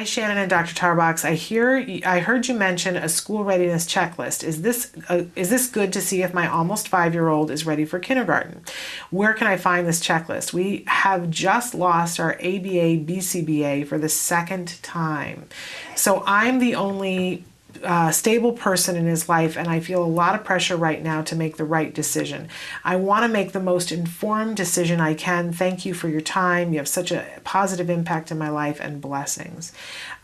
Hi, Shannon and Dr. Tarbox. I heard you mention a school readiness checklist. Is this good to see if my almost 5-year-old is ready for kindergarten? Where can I find this checklist? We have just lost our ABA BCBA for the second time. So I'm the only stable person in his life, and I feel a lot of pressure right now to make the right decision. I want to make the most informed decision I can. Thank you for your time. You have such a positive impact in my life, and blessings.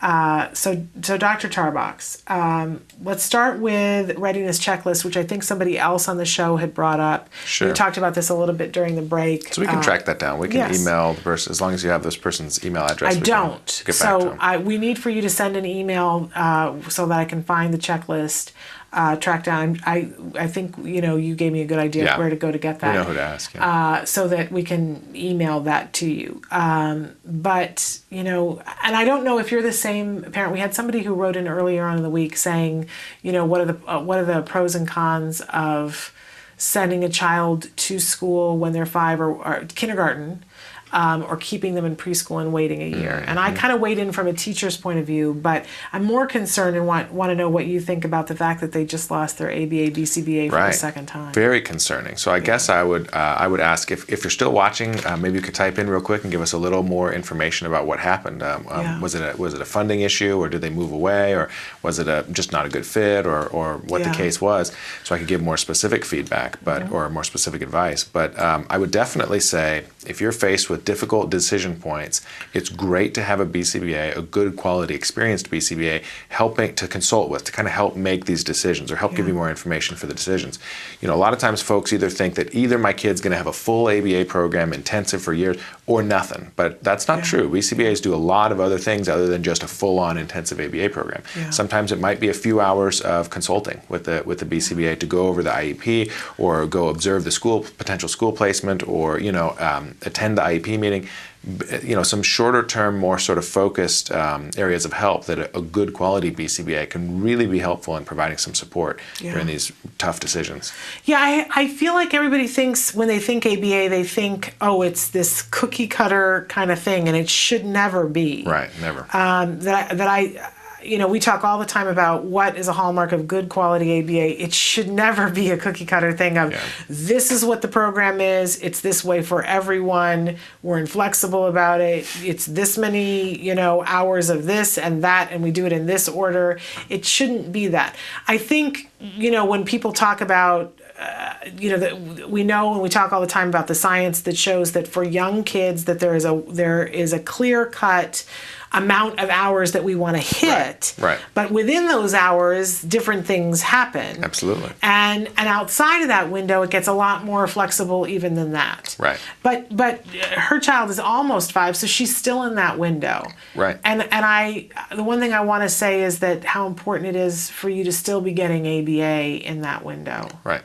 So Dr. Tarbox, let's start with readiness checklist, which I think somebody else on the show had brought up. Sure. We talked about this a little bit during the break. So we can track that down. We can email the person, as long as you have this person's email address. I don't. We need for you to send an email so that I can find the checklist, track down. I think you gave me a good idea of where to go to get that. We know who to ask. Yeah. So that we can email that to you. But and I don't know if you're the same parent. We had somebody who wrote in earlier on in the week saying, what are the pros and cons of sending a child to school when they're 5 or kindergarten. Or keeping them in preschool and waiting a year. And I kind of weighed in from a teacher's point of view, but I'm more concerned and want to know what you think about the fact that they just lost their ABA BCBA for the second time. Very concerning. So I guess I would ask if you're still watching, maybe you could type in real quick and give us a little more information about what happened. Was it a funding issue, or did they move away, or was it just not a good fit, or what the case was, so I could give more specific feedback, or more specific advice. But I would definitely say, if you're faced with difficult decision points, it's great to have a BCBA, a good quality, experienced BCBA, helping to consult with, to kind of help make these decisions, or help give you more information for the decisions. A lot of times folks either think that either my kid's going to have a full ABA program, intensive for years, or nothing. But that's not true. BCBAs do a lot of other things other than just a full-on intensive ABA program. Sometimes it might be a few hours of consulting with the BCBA to go over the IEP, or go observe the potential school placement, or attend the IEP meeting. Some shorter term, more sort of focused areas of help that a good quality BCBA can really be helpful in providing some support during these tough decisions. Yeah, I feel like everybody thinks, when they think ABA, they think, oh, it's this cookie cutter kind of thing, and it should never be. Right, never. We talk all the time about what is a hallmark of good quality ABA. It should never be a cookie cutter thing of this is what the program is. It's this way for everyone. We're inflexible about it. It's this many, hours of this and that, and we do it in this order. It shouldn't be that. I think, when people talk about we know, and we talk all the time about the science that shows that for young kids that there is a clear-cut amount of hours that we want to hit. Right. But within those hours, different things happen. Absolutely. And outside of that window, it gets a lot more flexible even than that. Right. But her child is almost 5, so she's still in that window. Right. And the one thing I want to say is that how important it is for you to still be getting ABA in that window. Right.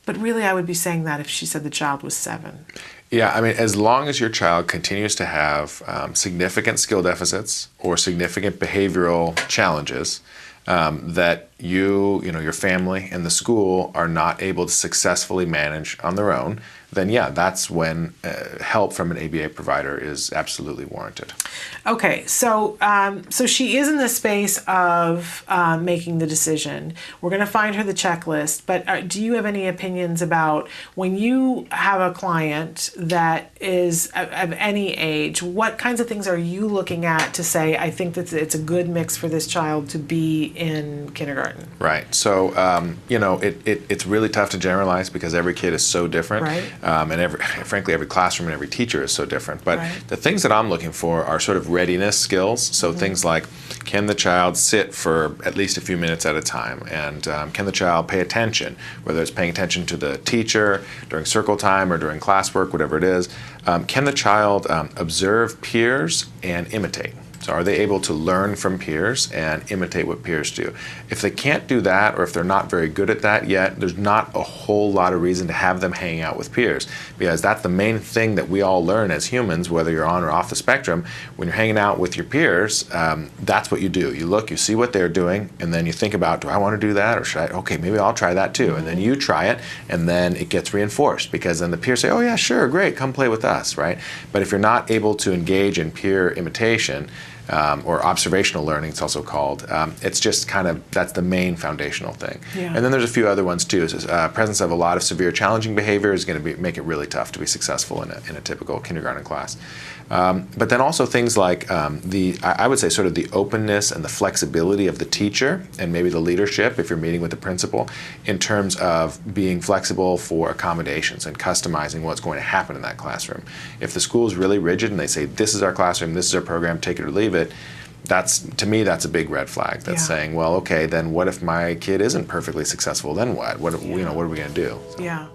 But really, I would be saying that if she said the child was 7. Yeah, as long as your child continues to have significant skill deficits or significant behavioral challenges that your family and the school are not able to successfully manage on their own, then that's when help from an ABA provider is absolutely warranted. Okay, so she is in the space of making the decision. We're going to find her the checklist, but do you have any opinions about when you have a client that is of any age, what kinds of things are you looking at to say, I think that it's a good mix for this child to be in kindergarten? Right. So, it's really tough to generalize because every kid is so different. Right. And frankly, every classroom and every teacher is so different. But the things that I'm looking for are sort of readiness skills. So things like, can the child sit for at least a few minutes at a time? And can the child pay attention, whether it's paying attention to the teacher during circle time or during classwork, whatever it is? Can the child observe peers and imitate? So are they able to learn from peers and imitate what peers do? If they can't do that, or if they're not very good at that yet, there's not a whole lot of reason to have them hang out with peers, because that's the main thing that we all learn as humans, whether you're on or off the spectrum. When you're hanging out with your peers, that's what you do. You look, you see what they're doing, and then you think about, do I want to do that, or should I? Okay, maybe I'll try that too. And then you try it, and then it gets reinforced, because then the peers say, oh yeah, sure, great, come play with us, right? But if you're not able to engage in peer imitation, or observational learning, it's also called. It's just kind of, that's the main foundational thing. Yeah. And then there's a few other ones too. Presence of a lot of severe challenging behavior is going to make it really tough to be successful in a typical kindergarten class. But then also things like I would say sort of the openness and the flexibility of the teacher and maybe the leadership, if you're meeting with the principal, in terms of being flexible for accommodations and customizing what's going to happen in that classroom. If the school is really rigid and they say, this is our classroom, this is our program, take it or leave it, to me, that's a big red flag. That's saying, well, okay, then what if my kid isn't perfectly successful? Then what? What are we going to do? So. Yeah.